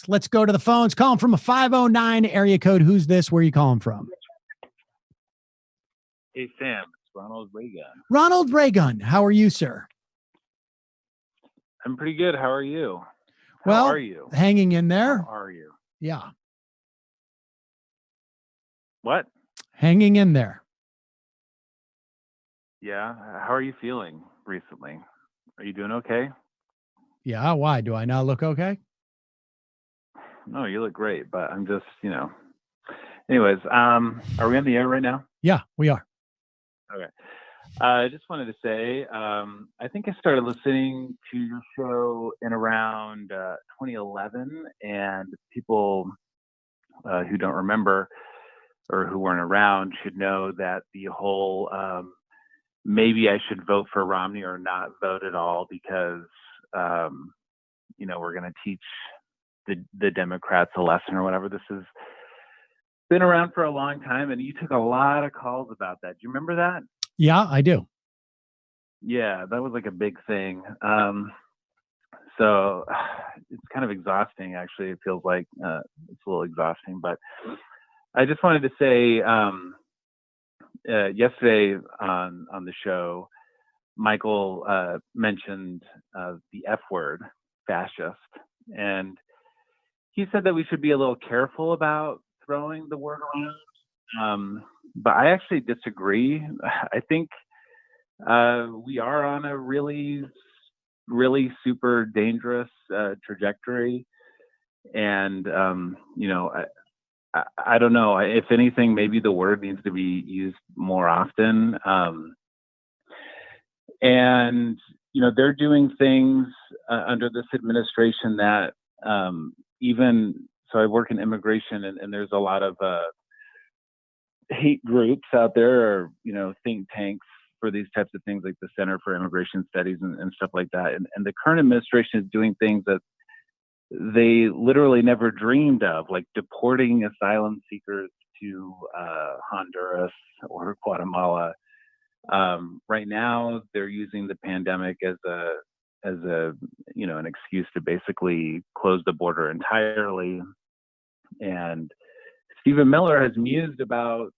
Let's go to the phones. Calling from a 509 area code. Who's this? Where are you calling from? Hey, Sam. It's Ronald Raygun. Ronald Raygun. How are you, sir? I'm pretty good. How are you? Well, How are you? Hanging in there. How are you? Yeah. What? Hanging in there. Yeah. How are you feeling recently? Are you doing okay? Yeah. Why? Do I not look okay? No, you look great, but I'm just, Anyways, are we on the air right now? Yeah, we are. Okay. I just wanted to say, I think I started listening to your show in around 2011, and people who don't remember or who weren't around should know that the whole maybe I should vote for Romney or not vote at all because, we're going to teach the Democrats a lesson or whatever. This has been around for a long time, and you took a lot of calls about that. Do you remember that? Yeah, I do. Yeah, that was like a big thing. So it's kind of exhausting, actually. It feels like it's a little exhausting, but I just wanted to say yesterday on the show, Michael mentioned the F word, fascist, and he said that we should be a little careful about throwing the word around. But I actually disagree. I think we are on a really, really super dangerous trajectory. And, I don't know. If anything, maybe the word needs to be used more often. And, they're doing things under this administration that so I work in immigration, and there's a lot of hate groups out there, or think tanks for these types of things, like the Center for Immigration Studies and stuff like that. And the current administration is doing things that they literally never dreamed of, like deporting asylum seekers to Honduras or Guatemala. Right now, they're using the pandemic as an excuse to basically close the border entirely. And Stephen Miller has mused about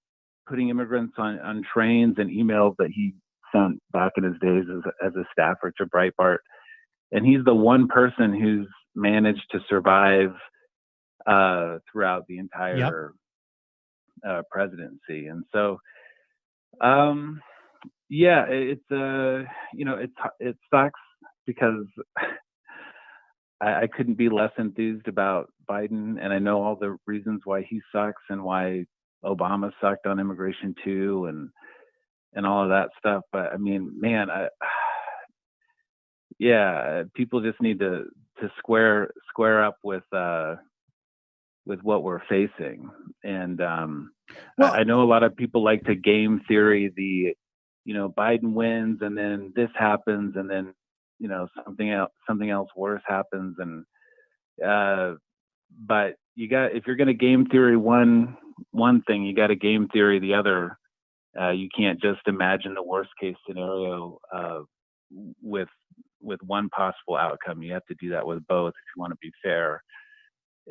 putting immigrants on trains and emails that he sent back in his days as a staffer to Breitbart. And he's the one person who's managed to survive throughout the entire presidency. And so, it sucks because I couldn't be less enthused about Biden, and I know all the reasons why he sucks and why Obama sucked on immigration too, and all of that stuff. But I mean, man, people just need to square up with what we're facing. And I know a lot of people like to game theory the, Biden wins and then this happens and then something else worse happens. And but if you're going to game theory one thing, you got to game theory the other. You can't just imagine the worst case scenario with one possible outcome. You have to do that with both if you want to be fair.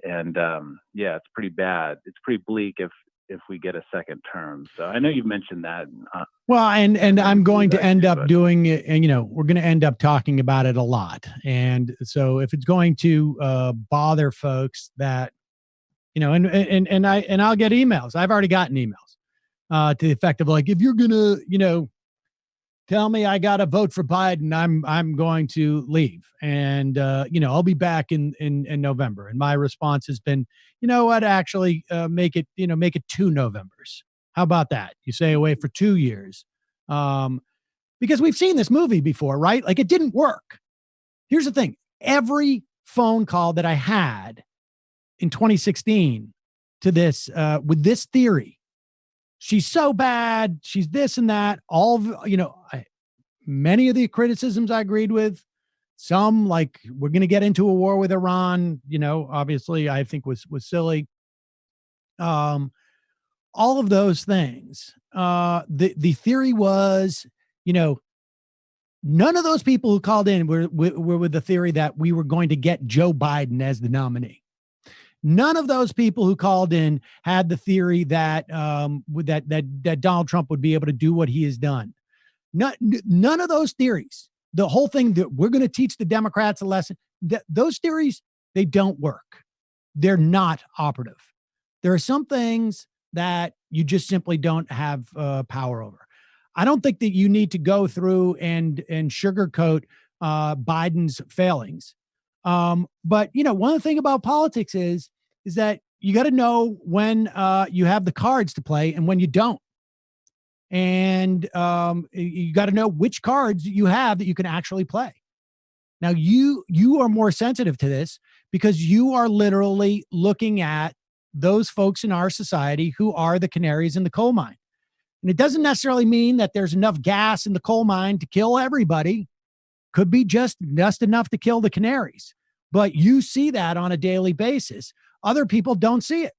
And it's pretty bad. It's pretty bleak if we get a second term. So I know you've mentioned that. Well, and I'm going to end up doing it, and we're going to end up talking about it a lot. And so if it's going to bother folks that, and I'll get emails. I've already gotten emails to the effect of like, if you're gonna, tell me I got to vote for Biden, I'm going to leave, and I'll be back in November. And my response has been, you know what, actually make it 2 Novembers. How about that? You stay away for 2 years, because we've seen this movie before, right? Like, it didn't work. Here's the thing: every phone call that I had in 2016 to this with this theory, she's so bad, she's this and that, many of the criticisms I agreed with. Some, like, we're going to get into a war with Iran, obviously I think was silly. All of those things. The theory was, None of those people who called in were with the theory that we were going to get Joe Biden as the nominee. None of those people who called in had the theory that that Donald Trump would be able to do what he has done. None of those theories. The whole thing that we're going to teach the Democrats a lesson. Those theories, they don't work. They're not operative. There are some things that you just simply don't have power over. I don't think that you need to go through and sugarcoat Biden's failings. But one of the things about politics is that you got to know when you have the cards to play and when you don't. And you got to know which cards you have that you can actually play. Now, you are more sensitive to this because you are literally looking at those folks in our society who are the canaries in the coal mine. And it doesn't necessarily mean that there's enough gas in the coal mine to kill everybody. Could be just enough to kill the canaries. But you see that on a daily basis. Other people don't see it.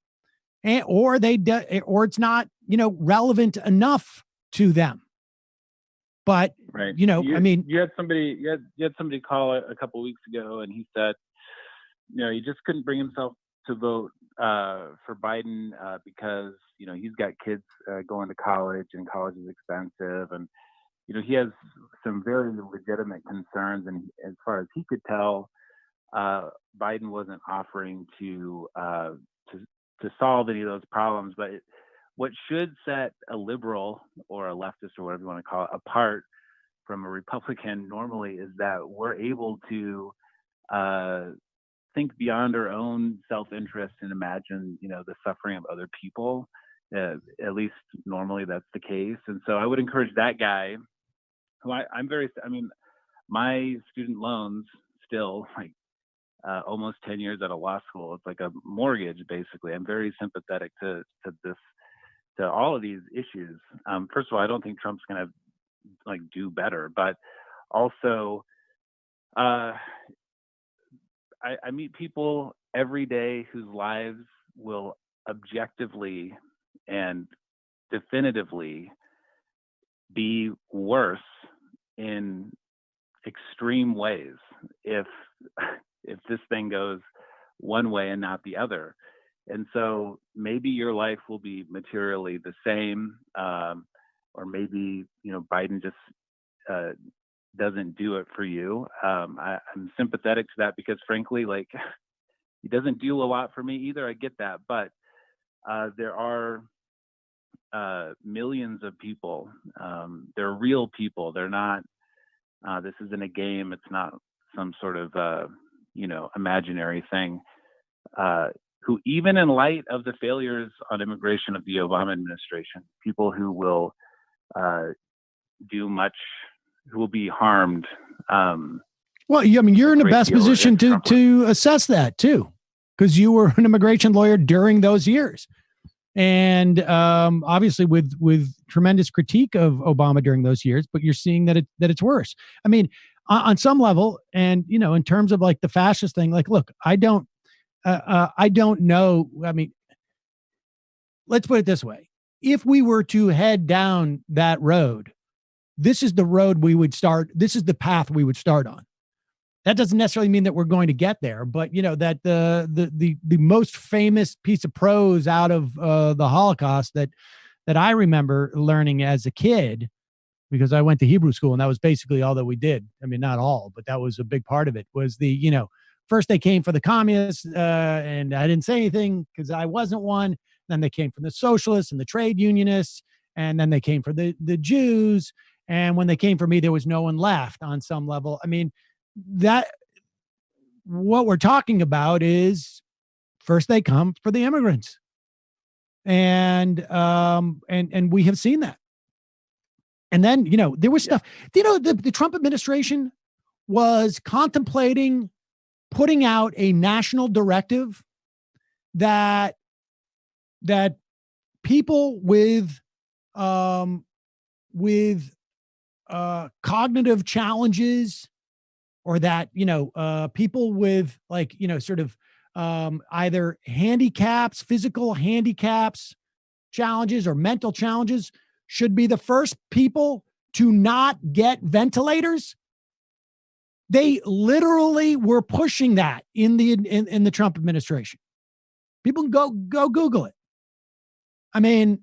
Or it's not, relevant enough to them. But, right. you had somebody call a couple of weeks ago, and he said, he just couldn't bring himself to vote for Biden because, he's got kids going to college, and college is expensive. And, he has some very legitimate concerns. And as far as he could tell, Biden wasn't offering to solve any of those problems. But what should set a liberal or a leftist or whatever you want to call it apart from a Republican normally is that we're able to think beyond our own self-interest and imagine, the suffering of other people. At least normally that's the case. And so I would encourage that guy who my student loans still almost 10 years out of law school. It's like a mortgage, basically. I'm very sympathetic to all of these issues. First of all, I don't think Trump's going to do better, but also I meet people every day whose lives will objectively and definitively be worse in extreme ways if this thing goes one way and not the other. And so maybe your life will be materially the same, or maybe Biden just doesn't do it for you. I'm sympathetic to that because, frankly, he doesn't do a lot for me either. I get that, but there are millions of people. They're real people. They're not. This isn't a game. It's not some sort of imaginary thing. Who, even in light of the failures on immigration of the Obama administration, people who will who will be harmed. Well, you're in the best position to assess that too, because you were an immigration lawyer during those years, and obviously with tremendous critique of Obama during those years. But you're seeing that it's worse. On some level, and in terms of the fascist thing, look, I don't know. Let's put it this way. If we were to head down that road, this is the road we would start. This is the path we would start on. That doesn't necessarily mean that we're going to get there, but that the most famous piece of prose out of the Holocaust that I remember learning as a kid, because I went to Hebrew school and that was basically all that we did. Not all, but that was a big part of it, was first they came for the communists, and I didn't say anything because I wasn't one. Then they came from the socialists and the trade unionists, and then they came for the Jews. And when they came for me, there was no one left on some level. That what we're talking about is first they come for the immigrants, and we have seen that. And then there was stuff. The Trump administration was contemplating putting out a national directive that people with cognitive challenges, or that people with either handicaps, physical handicaps, challenges, or mental challenges should be the first people to not get ventilators. They literally were pushing that in the Trump administration. People can go Google it. I mean,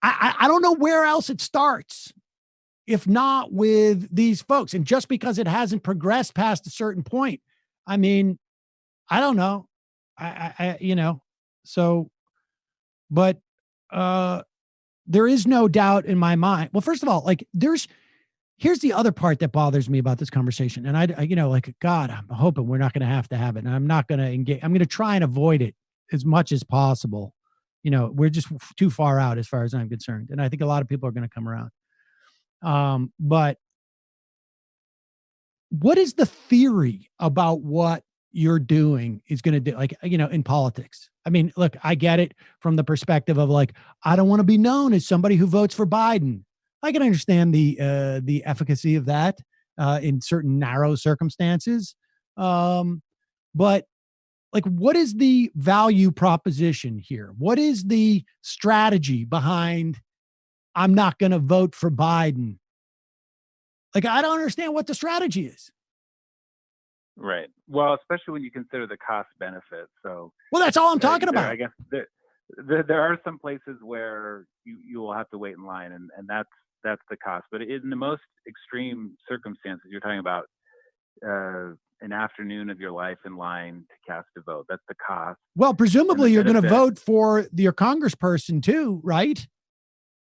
I don't know where else it starts, if not with these folks. And just because it hasn't progressed past a certain point, I mean, I don't know. But there is no doubt in my mind. Well, first of all, like here's the other part that bothers me about this conversation. And God, I'm hoping we're not going to have it. And I'm not going to engage. I'm going to try and avoid it as much as possible. We're just too far out as far as I'm concerned. And I think a lot of people are going to come around. But what is the theory about what you're doing is going to do, in politics? I mean, look, I get it from the perspective of I don't want to be known as somebody who votes for Biden. I can understand the efficacy of that in certain narrow circumstances. But what is the value proposition here? What is the strategy behind I'm not going to vote for Biden? I don't understand what the strategy is. Right. Well, especially when you consider the cost benefit. So, well, that's all I'm talking about. I guess there are some places where you will have to wait in line, and that's the cost. But in the most extreme circumstances, you're talking about an afternoon of your life in line to cast a vote. That's the cost. Well, presumably you're going to vote for your congressperson too, right?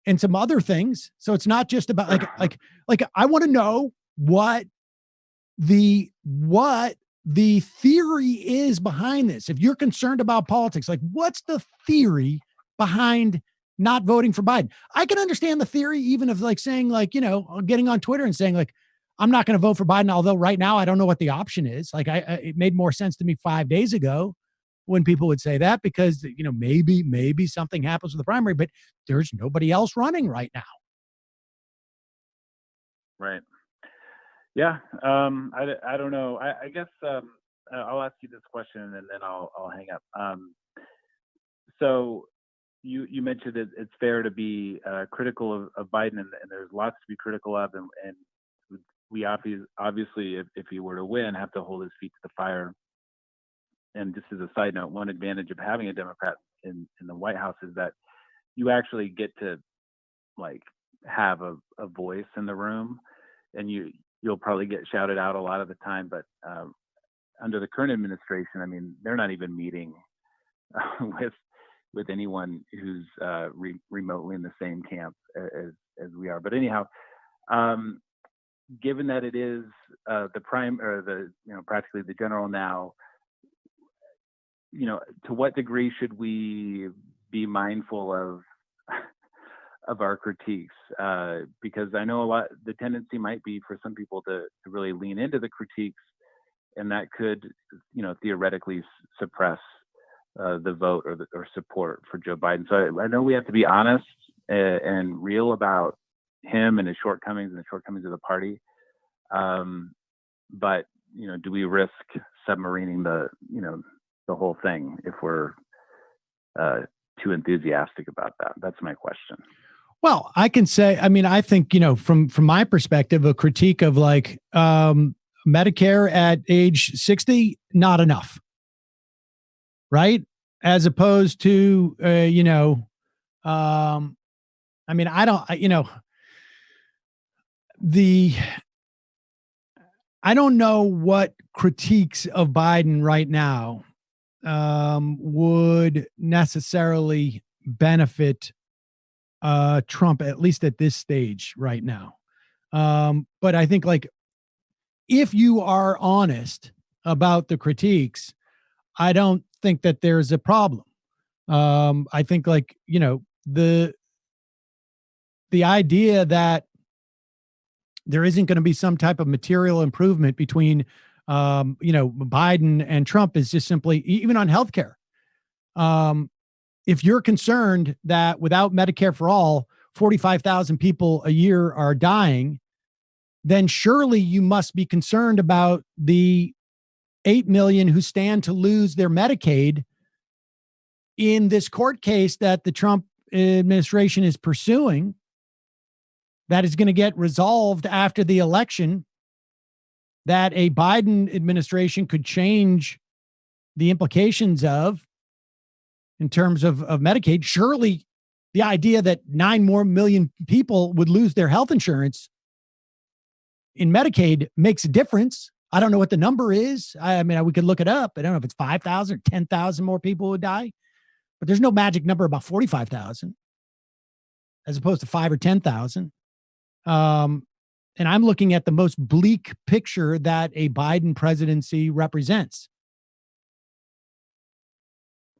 And some other things. So it's not just about I want to know what the theory is behind this. If you're concerned about politics, what's the theory behind not voting for Biden? I can understand the theory, even of saying getting on Twitter and saying I'm not going to vote for Biden. Although right now I don't know what the option is. It made more sense to me 5 days ago when people would say that, because maybe something happens with the primary, but there's nobody else running right now. Right. Yeah. I don't know. I guess I'll ask you this question and then I'll hang up. So you mentioned that it's fair to be critical of Biden, and there's lots to be critical of, and we obviously, if he were to win, have to hold his feet to the fire. And just as a side note, one advantage of having a Democrat in the White House is that you actually get to have a voice in the room, and you'll probably get shouted out a lot of the time. But under the current administration, I mean, they're not even meeting with anyone who's remotely in the same camp as we are. But anyhow, given that it is the prime, or practically the general now, to what degree should we be mindful of our critiques? Because I know the tendency might be for some people to really lean into the critiques, and that could, theoretically suppress the vote or support for Joe Biden. So I know we have to be honest and real about him and his shortcomings and the shortcomings of the party. But do we risk submarining the whole thing if we're too enthusiastic about that? That's my question. Well, I can say, I think, from my perspective, a critique of Medicare at age 60, not enough. Right? As opposed to, I don't know what critiques of Biden right now would necessarily benefit Trump, at least at this stage right now. But I think if you are honest about the critiques, I don't think that there's a problem. I think the idea that there isn't going to be some type of material improvement between Biden and Trump is just simply, even on healthcare. If you're concerned that without Medicare for all, 45,000 people a year are dying, then surely you must be concerned about the 8 million who stand to lose their Medicaid in this court case that the Trump administration is pursuing. that is going to get resolved after the election, that a Biden administration could change the implications of in terms of Medicaid. Surely the idea that 9 more million people would lose their health insurance in Medicaid makes a difference. I don't know what the number is. I mean, we could look it up. I don't know if it's 5,000 or 10,000 more people would die, but there's no magic number about 45,000 as opposed to 5 or 10,000. And I'm looking at the most bleak picture that a Biden presidency represents.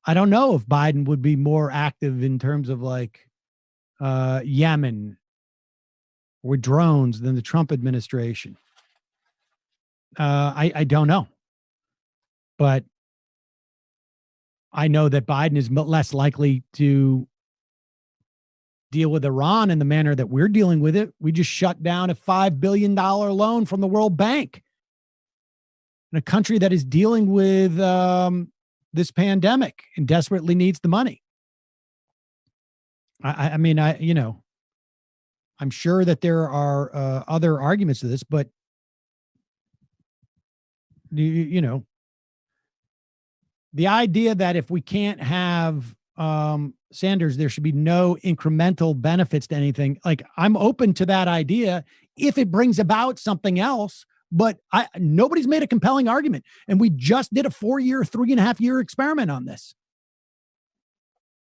I don't know if Biden would be more active in terms of like Yemen with drones than the Trump administration. I don't know. But I know that Biden is less likely to deal with Iran in the manner that we're dealing with it. We just shut down a $5 billion loan from the World Bank in a country that is dealing with this pandemic and desperately needs the money. I mean, I'm sure that there are other arguments to this, but the idea that if we can't have Sanders, there should be no incremental benefits to anything. Like, I'm open to that idea if it brings about something else, but nobody's made a compelling argument. And we just did a 4-year, 3.5-year experiment on this.